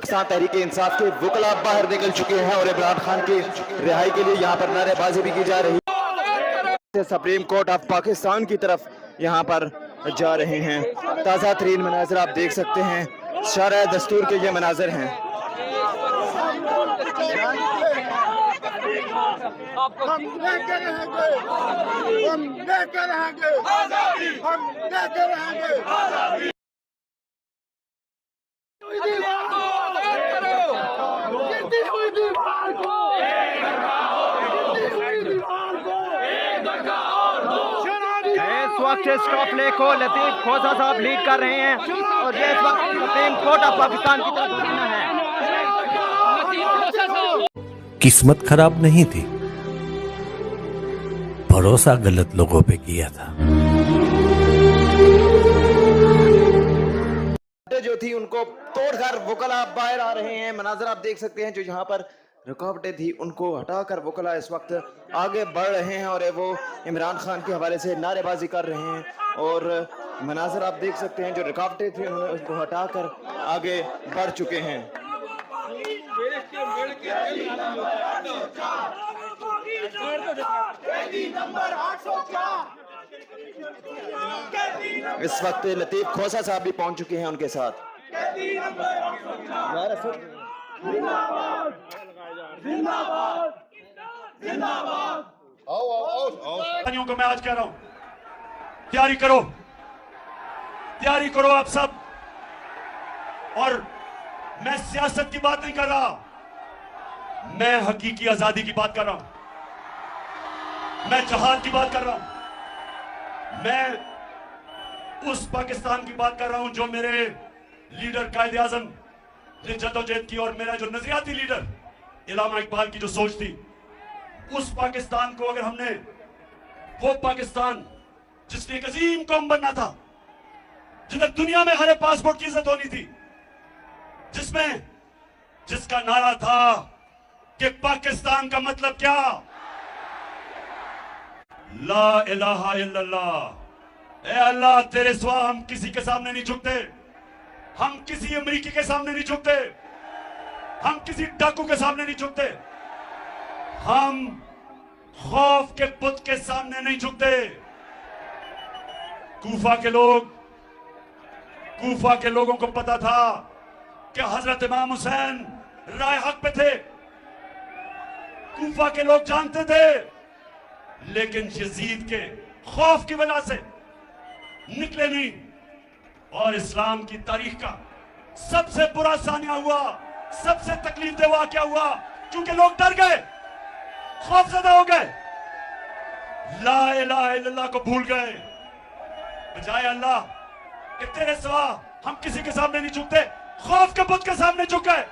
पाकिस्तान तहरीक इंसाफ के वकला बाहर निकल चुके हैं और इमरान खान की रिहाई के लिए यहाँ पर नारेबाजी भी की जा रही है। सुप्रीम कोर्ट ऑफ पाकिस्तान की तरफ यहाँ पर जा रहे हैं। ताज़ा तरीन मनाजर आप देख सकते हैं, शारा दस्तूर के ये मनाजर हैं। हम लेके रहेंगे, हम लेके रहेंगे, हम लेके रहेंगे। इस वक्त स्टॉप प्ले को लतीफ खोसा साहब लीड कर रहे हैं और ये इस वक्त सुप्रीम कोर्ट ऑफ पाकिस्तान की तरफ है। किस्मत खराब नहीं थी, भरोसा गलत लोगों पे किया था। जो थी उनको तोड़कर वकला बाहर आ रहे हैं। मनाजर आप देख सकते हैं, जो यहाँ पर रुकावटें थी उनको हटाकर वकला इस वक्त आगे बढ़ रहे हैं और वो इमरान खान के हवाले से नारेबाजी कर रहे हैं। और मनाजर आप देख सकते हैं, जो रुकावटें थी उनको हटाकर आगे बढ़ चुके हैं। इस वक्त लतीफ खोसा साहब भी पहुंच चुके हैं उनके साथ। को मैं आज कह रहा हूं, तैयारी करो, तैयारी करो आप सब। और मैं सियासत की बात नहीं कर रहा, मैं हकीकी आजादी की बात कर रहा हूं, मैं जहाद की बात कर रहा हूं, मैं उस पाकिस्तान की बात कर रहा हूं जो मेरे लीडर कायदे आजम ने जद्दोजहद की और मेरा जो नजरियाती लीडर इलामा इकबाल की जो सोच थी, उस पाकिस्तान को अगर हमने, वो पाकिस्तान जिसने एक अजीम कौम बनना था, जिधर दुनिया में हर पासपोर्ट की इज्जत होनी थी, जिसमें जिसका नारा था कि पाकिस्तान का मतलब क्या, ला इलाहा इल्लल्लाह। ए अल्लाह, तेरे सिवा हम किसी के सामने नहीं झुकते, हम किसी अमेरिकी के सामने नहीं झुकते, हम किसी डाकू के सामने नहीं झुकते, हम खौफ के बुत के सामने नहीं झुकते। कूफा के लोगों को पता था कि हजरत इमाम हुसैन राय हक पे थे, कूफा के लोग जानते थे, लेकिन यजीद के खौफ की वजह से निकले नहीं। और इस्लाम की तारीख का सबसे बुरा सानिया हुआ, सबसे तकलीफ दे वाक़या हुआ, क्योंकि लोग डर गए, खौफजदा हो गए, ला इलाहा इल्लल्लाह को भूल गए। बजाय अल्लाह कि तेरे सिवा हम किसी के सामने नहीं झुकते, खौफ के बुत के सामने झुक गए।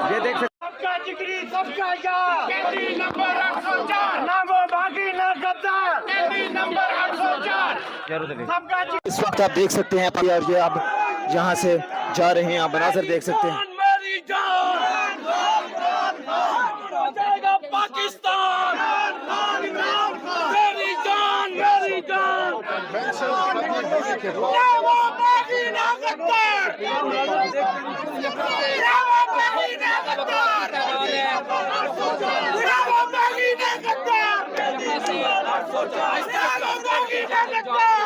ये देख सकते सबका जिगरी सबका यार, कैदी नंबर 804, ना वो बागी ना गद्दार, कैदी नंबर 804, सबका जिगरी। इस वक्त आप देख सकते हैं और ये आप यहाँ से जा रहे हैं, आप मनाजर देख सकते हैं। मेरी जान, बचाएगा पाकिस्तान, मेरी जान, मेरी जान, ना वो बागी ना गद्दार, ना वो बागी ना गद्दार, ना वो बागी ना गद्दार, ना वो बागी ना गद्दार,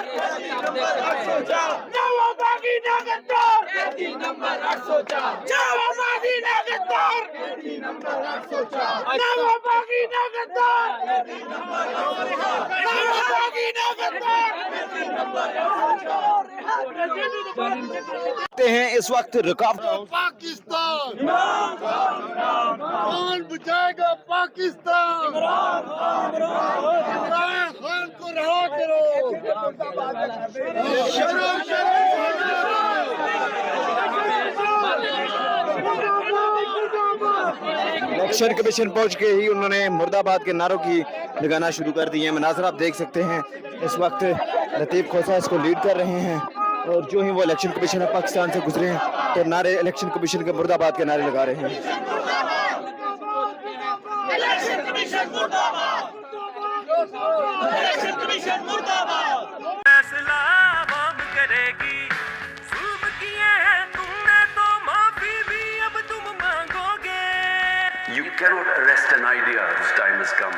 ना वो बागी ना गद्दार, कैदी नंबर 804, ना वो बागी ना गद्दार, कैदी नंबर 804, ना वो बागी ना गद्दार, कैदी नंबर 804, ना वो बागी ना गद्दार, कैदी नंबर 804। हैं इस वक्त रुकावट पाकिस्तान, कौन बचाएगा पाकिस्तान, इमरान खान को रहा करो, शर्म इलेक्शन कमीशन पहुंच के ही उन्होंने मुर्दाबाद के नारों की लगाना शुरू कर दी है। मनाजर आप देख सकते हैं, इस वक्त लतीफ खोसा इसको लीड कर रहे हैं और जो ही वो इलेक्शन कमीशन पाकिस्तान से गुजरे हैं तो नारे इलेक्शन कमीशन के मुर्दाबाद के नारे लगा रहे हैं। इलेक्शन कमीशन मुर्दाबाद, इलेक्शन कमीशन मुर्दाबाद। फैसला आवाम करेगी, जुल्म किए हैं तुमने तो माफी भी अब तुम मांगोगे। You cannot arrest an idea whose time has come.